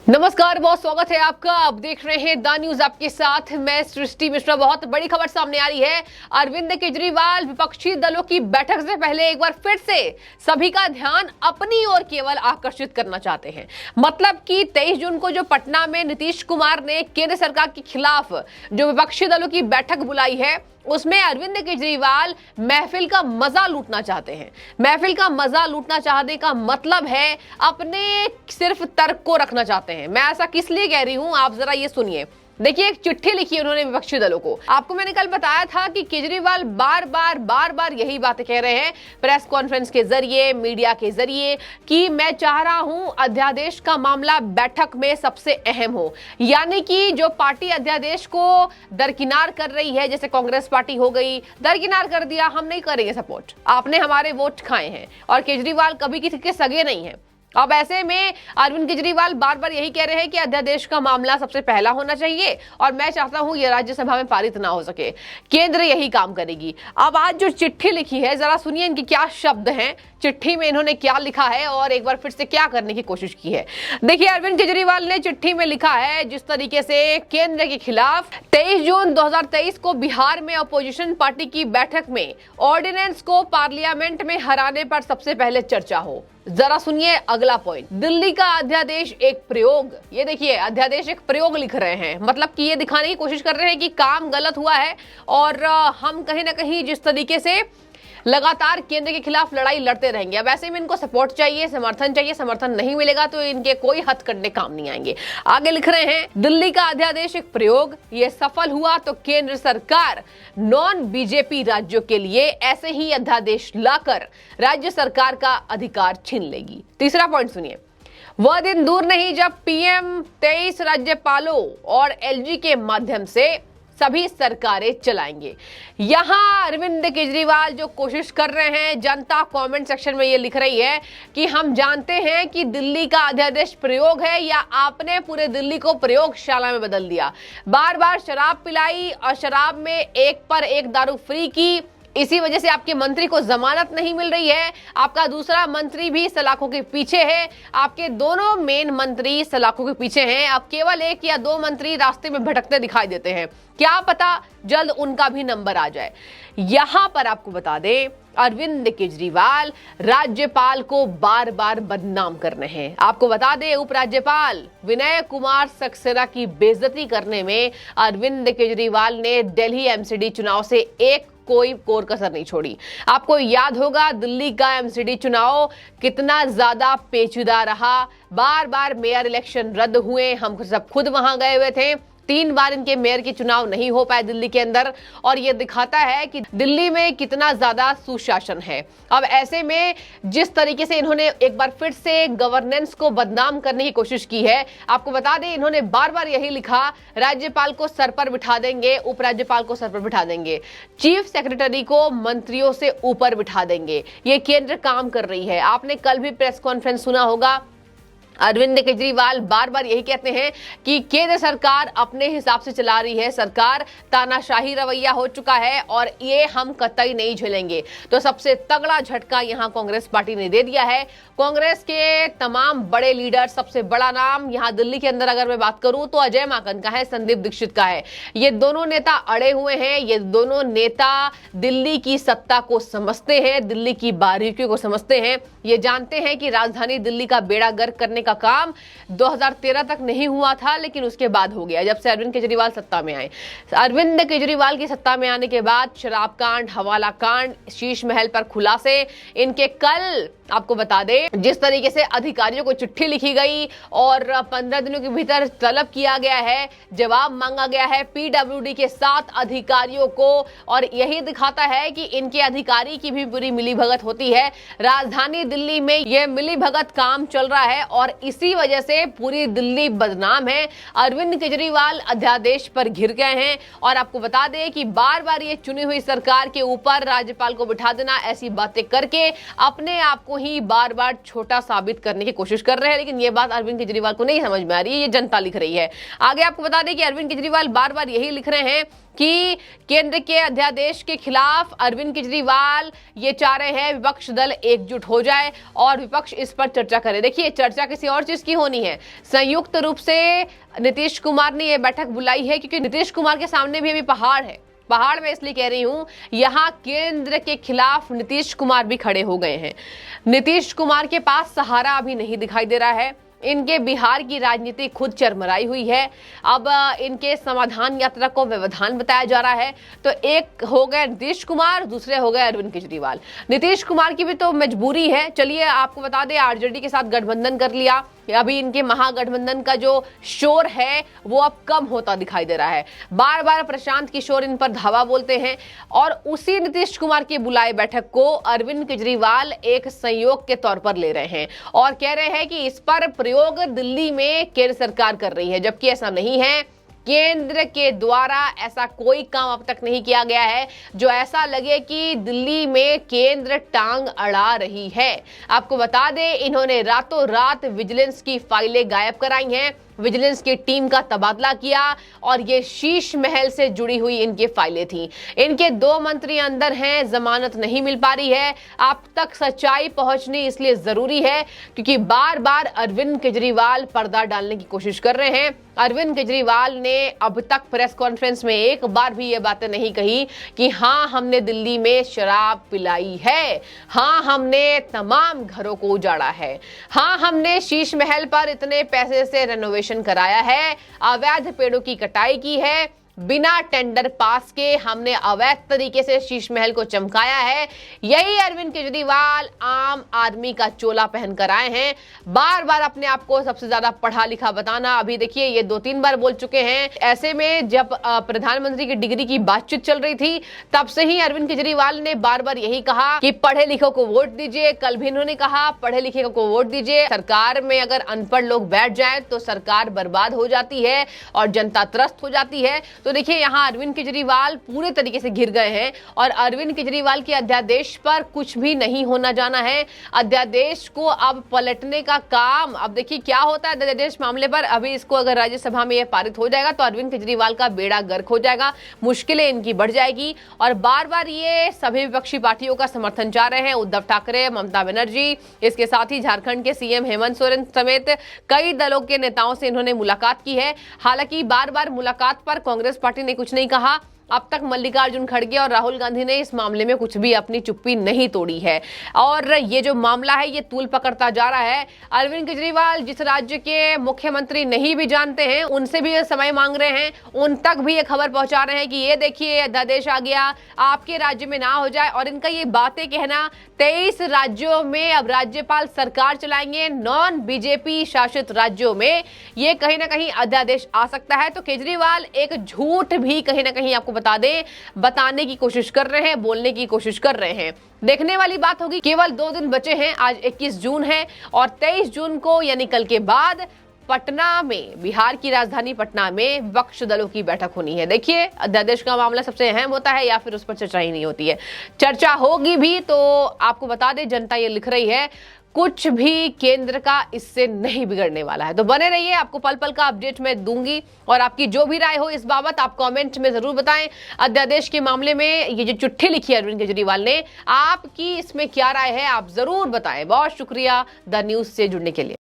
नमस्कार, बहुत स्वागत है आपका। आप देख रहे हैं द न्यूज, आपके साथ मैं सृष्टि मिश्रा। बहुत बड़ी खबर सामने आ रही है। अरविंद केजरीवाल विपक्षी दलों की बैठक से पहले एक बार फिर से सभी का ध्यान अपनी ओर केवल आकर्षित करना चाहते हैं। मतलब कि 23 जून को जो पटना में नीतीश कुमार ने केंद्र सरकार के खिलाफ जो विपक्षी दलों की बैठक बुलाई है, उसमें अरविंद केजरीवाल महफिल का मजा लूटना चाहते हैं। महफिल का मजा लूटना चाहने का मतलब है अपने सिर्फ तर्क को रखना चाहते हैं। मैं ऐसा किस लिए कह रही हूं, आप जरा ये सुनिए। देखिए, एक चिट्ठी लिखी है उन्होंने विपक्षी दलों को। आपको मैंने कल बताया था कि केजरीवाल बार बार यही बातें कह रहे हैं प्रेस कॉन्फ्रेंस के जरिए, मीडिया के जरिए, कि मैं चाह रहा हूं अध्यादेश का मामला बैठक में सबसे अहम हो। यानी कि जो पार्टी अध्यादेश को दरकिनार कर रही है, जैसे कांग्रेस पार्टी हो गई, दरकिनार कर दिया, हम नहीं करेंगे सपोर्ट, आपने हमारे वोट खाए हैं। और केजरीवाल कभी किसी के सगे नहीं है। अब ऐसे में अरविंद केजरीवाल बार बार यही कह रहे हैं कि अध्यादेश का मामला सबसे पहला होना चाहिए और मैं चाहता हूं ये राज्यसभा में पारित ना हो सके। केंद्र यही काम करेगी। अब आज जो चिट्ठी लिखी है, जरा सुनिए इनके क्या शब्द हैं, चिट्ठी में इन्होंने क्या लिखा है और एक बार फिर से क्या करने की कोशिश की है। देखिए, अरविंद केजरीवाल ने चिट्ठी में लिखा है जिस तरीके से केंद्र के खिलाफ 23 जून 2023 को बिहार में अपोजिशन पार्टी की बैठक में ऑर्डिनेंस को पार्लियामेंट में हराने पर सबसे पहले चर्चा हो। जरा सुनिए अगला पॉइंट, दिल्ली का अध्यादेश एक प्रयोग। ये देखिए, अध्यादेश एक प्रयोग लिख रहे हैं, मतलब कि ये दिखाने की कोशिश कर रहे हैं कि काम गलत हुआ है और हम कहीं ना कहीं जिस तरीके से लगातार केंद्र के खिलाफ लड़ाई लड़ते रहेंगे। अब ऐसे में इनको सपोर्ट चाहिए, समर्थन चाहिए। समर्थन नहीं मिलेगा तो इनके कोई हथकंडे काम नहीं आएंगे। आगे लिख रहे हैं, दिल्ली का अध्यादेश एक प्रयोग, ये सफल हुआ तो केंद्र सरकार नॉन बीजेपी राज्यों के लिए ऐसे ही अध्यादेश लाकर राज्य सरकार का अधिकार छीन लेगी। तीसरा पॉइंट सुनिए, वह दिन दूर नहीं जब पीएम 23 राज्यपालों और एलजी के माध्यम से सभी सरकारें चलाएंगे। यहां अरविंद केजरीवाल जो कोशिश कर रहे हैं, जनता कमेंट सेक्शन में ये लिख रही है कि हम जानते हैं कि दिल्ली का अध्यादेश प्रयोग है या आपने पूरे दिल्ली को प्रयोगशाला में बदल दिया। बार बार शराब पिलाई और शराब में एक पर एक दारू फ्री की। इसी वजह से आपके मंत्री को जमानत नहीं मिल रही है। आपका दूसरा मंत्री भी सलाखों के पीछे है। आपके दोनों मेन मंत्री सलाखों के पीछे हैं। अब केवल एक या दो मंत्री रास्ते में भटकते दिखाई देते हैं। क्या पता जल्द उनका भी नंबर आ जाए। यहां पर आपको बता दें, अरविंद केजरीवाल राज्यपाल को बार बार बदनाम कर रहे हैं। आपको बता दें, उपराज्यपाल विनय कुमार सक्सेना की बेइज्जती करने में अरविंद केजरीवाल ने दिल्ली एमसीडी चुनाव से कोई कोर कसर नहीं छोड़ी। आपको याद होगा दिल्ली का एमसीडी चुनाव कितना ज्यादा पेचीदा रहा। बार बार मेयर इलेक्शन रद्द हुए, हम सब खुद वहां गए हुए थे। 3 बार इनके मेयर के चुनाव नहीं हो पाए दिल्ली के अंदर, और ये दिखाता है कि दिल्ली में कितना ज्यादा सुशासन है। अब ऐसे में जिस तरीके से इन्होंने एक बार फिर से गवर्नेंस को बदनाम करने की कोशिश की है, आपको बता दें इन्होंने बार बार यही लिखा, राज्यपाल को सर पर बिठा देंगे, उपराज्यपाल को सर पर बिठा देंगे, चीफ सेक्रेटरी को मंत्रियों से ऊपर बिठा देंगे। ये केंद्र काम कर रही है। आपने कल भी प्रेस कॉन्फ्रेंस सुना होगा, अरविंद केजरीवाल बार बार यही कहते हैं कि केंद्र सरकार अपने हिसाब से चला रही है, सरकार तानाशाही रवैया हो चुका है और ये हम कतई नहीं झेलेंगे। तो सबसे तगड़ा झटका यहां कांग्रेस पार्टी ने दे दिया है। कांग्रेस के तमाम बड़े लीडर, सबसे बड़ा नाम यहां दिल्ली के अंदर अगर मैं बात करूं तो अजय माकन का है, संदीप दीक्षित का है। ये दोनों नेता अड़े हुए हैं। ये दोनों नेता दिल्ली की सत्ता को समझते हैं, दिल्ली की बारीकियों को समझते हैं। ये जानते हैं कि राजधानी दिल्ली का बेड़ा गर्क करने का काम 2013 तक नहीं हुआ था, लेकिन उसके बाद हो गया जब से अरविंद केजरीवाल सत्ता में आए। अरविंद केजरीवाल की सत्ता में आने के बाद शराब कांड, हवाला कांड, शीश महल पर खुलासे, इनके कल आपको बता दें जिस तरीके से अधिकारियों को चिट्ठी लिखी गई और 15 दिनों के भीतर तलब किया गया है, जवाब मांगा गया है पीडब्ल्यूडी के 7 अधिकारियों को, और यही दिखाता है कि इनके अधिकारी की भी बुरी मिलीभगत होती है। राजधानी दिल्ली में यह मिलीभगत काम चल रहा है और इसी वजह से पूरी दिल्ली बदनाम है। अरविंद केजरीवाल अध्यादेश पर घिर गए हैं और आपको बता दें कि बार बार ये चुनी हुई सरकार के ऊपर राज्यपाल को बिठा देना, ऐसी बातें करके अपने आप को ही बार बार छोटा साबित करने की कोशिश कर रहे हैं। लेकिन ये बात अरविंद केजरीवाल को नहीं समझ में आ रही है, ये जनता लिख रही है। आगे आपको बता दें कि अरविंद केजरीवाल बार बार यही लिख रहे हैं कि केंद्र के अध्यादेश के खिलाफ अरविंद केजरीवाल ये चाह रहे हैं विपक्ष दल एकजुट हो जाए और विपक्ष इस पर चर्चा करे। देखिए, चर्चा किसी और चीज की होनी है। संयुक्त रूप से नीतीश कुमार ने यह बैठक बुलाई है क्योंकि नीतीश कुमार के सामने भी अभी पहाड़ है। पहाड़ में इसलिए कह रही हूं, यहां केंद्र के खिलाफ नीतीश कुमार भी खड़े हो गए हैं। नीतीश कुमार के पास सहारा अभी नहीं दिखाई दे रहा है। इनके बिहार की राजनीति खुद चरमराई हुई है। अब इनके समाधान यात्रा को व्यवधान बताया जा रहा है। तो एक हो गए नीतीश कुमार, दूसरे हो गए अरविंद केजरीवाल। नीतीश कुमार की भी तो मजबूरी है। चलिए आपको बता दें, आरजेडी के साथ गठबंधन कर लिया। अभी इनके महागठबंधन का जो शोर है वो अब कम होता दिखाई दे रहा है। बार बार प्रशांत किशोर इन पर धावा बोलते हैं और उसी नीतीश कुमार की बुलाए बैठक को अरविंद केजरीवाल एक संयोग के तौर पर ले रहे हैं और कह रहे हैं कि इस पर प्रयोग दिल्ली में केंद्र सरकार कर रही है, जबकि ऐसा नहीं है। केंद्र के द्वारा ऐसा कोई काम अब तक नहीं किया गया है जो ऐसा लगे कि दिल्ली में केंद्र टांग अड़ा रही है। आपको बता दें, इन्होंने रातों रात विजिलेंस की फाइलें गायब कराई हैं, विजिलेंस की टीम का तबादला किया और ये शीश महल से जुड़ी हुई इनकी फाइलें थी। इनके 2 मंत्री अंदर हैं, जमानत नहीं मिल पा रही है। आप तक सच्चाई पहुंचनी इसलिए जरूरी है क्योंकि बार बार अरविंद केजरीवाल पर्दा डालने की कोशिश कर रहे हैं। अरविंद केजरीवाल ने अब तक प्रेस कॉन्फ्रेंस में एक बार भी ये बातें नहीं कही कि हाँ हमने दिल्ली में शराब पिलाई है, हाँ हमने तमाम घरों को उजाड़ा है, हाँ हमने शीश महल पर इतने पैसे से रेनोवेशन कराया है, अवैध पेड़ों की कटाई की है, बिना टेंडर पास के हमने अवैध तरीके से शीश महल को चमकाया है। यही अरविंद केजरीवाल आम आदमी का चोला पहनकर आए हैं। बार बार अपने आप को सबसे ज्यादा पढ़ा लिखा बताना। अभी देखिए, ये 2-3 बार बोल चुके हैं। ऐसे में जब प्रधानमंत्री की डिग्री की बातचीत चल रही थी तब से ही अरविंद केजरीवाल ने बार बार यही कहा कि पढ़े लिखों को वोट दीजिए। कल भी इन्होंने कहा पढ़े लिखे को वोट दीजिए। सरकार में अगर अनपढ़ लोग बैठ जाए तो सरकार बर्बाद हो जाती है और जनता त्रस्त हो जाती है। तो देखिए, यहां अरविंद केजरीवाल पूरे तरीके से घिर गए हैं और अरविंद केजरीवाल के अध्यादेश पर कुछ भी नहीं होना जाना है। अध्यादेश को अब पलटने का काम, अब देखिए क्या होता है अध्यादेश मामले पर। अभी इसको अगर राज्यसभा में यह पारित हो जाएगा तो अरविंद केजरीवाल का बेड़ा गर्क हो जाएगा, मुश्किलें इनकी बढ़ जाएगी। और बार बार ये सभी विपक्षी पार्टियों का समर्थन चाह रहे हैं, उद्धव ठाकरे, ममता बनर्जी, इसके साथ ही झारखंड के सीएम हेमंत सोरेन समेत कई दलों के नेताओं से इन्होंने मुलाकात की है। हालांकि बार बार मुलाकात पर कांग्रेस पार्टी ने कुछ नहीं कहा। अब तक मल्लिकार्जुन खड़गे और राहुल गांधी ने इस मामले में कुछ भी अपनी चुप्पी नहीं तोड़ी है और ये जो मामला है ये तूल पकड़ता जा रहा है। अरविंद केजरीवाल जिस राज्य के मुख्यमंत्री नहीं भी जानते हैं उनसे भी ये समय मांग रहे हैं, उन तक भी ये खबर पहुंचा रहे हैं कि ये देखिए अध्यादेश आ गया, आपके राज्य में ना हो जाए। और इनका ये बातें कहना, 23 राज्यों में अब राज्यपाल सरकार चलाएंगे, नॉन बीजेपी शासित राज्यों में ये कहीं ना कहीं अध्यादेश आ सकता है। तो केजरीवाल एक झूठ भी कहीं ना कहीं आपको बता दें बताने की कोशिश कर रहे हैं, बोलने की कोशिश कर रहे हैं। देखने वाली बात होगी। केवल 2 दिन बचे हैं, आज 21 जून है और 23 जून को यानी कल के बाद पटना में, बिहार की राजधानी पटना में विपक्ष दलों की बैठक होनी है। देखिए, अध्यादेश का मामला सबसे अहम होता है या फिर उस पर चर्चा ही नहीं होती है। चर्चा होगी भी तो आपको बता दें, जनता ये लिख रही है कुछ भी केंद्र का इससे नहीं बिगड़ने वाला है। तो बने रहिए, आपको पल पल का अपडेट मैं दूंगी और आपकी जो भी राय हो इस बाबत आप कमेंट में जरूर बताएं। अध्यादेश के मामले में ये जो चिट्ठी लिखी है अरविंद केजरीवाल ने, आपकी इसमें क्या राय है आप जरूर बताएं। बहुत शुक्रिया द न्यूज से जुड़ने के लिए।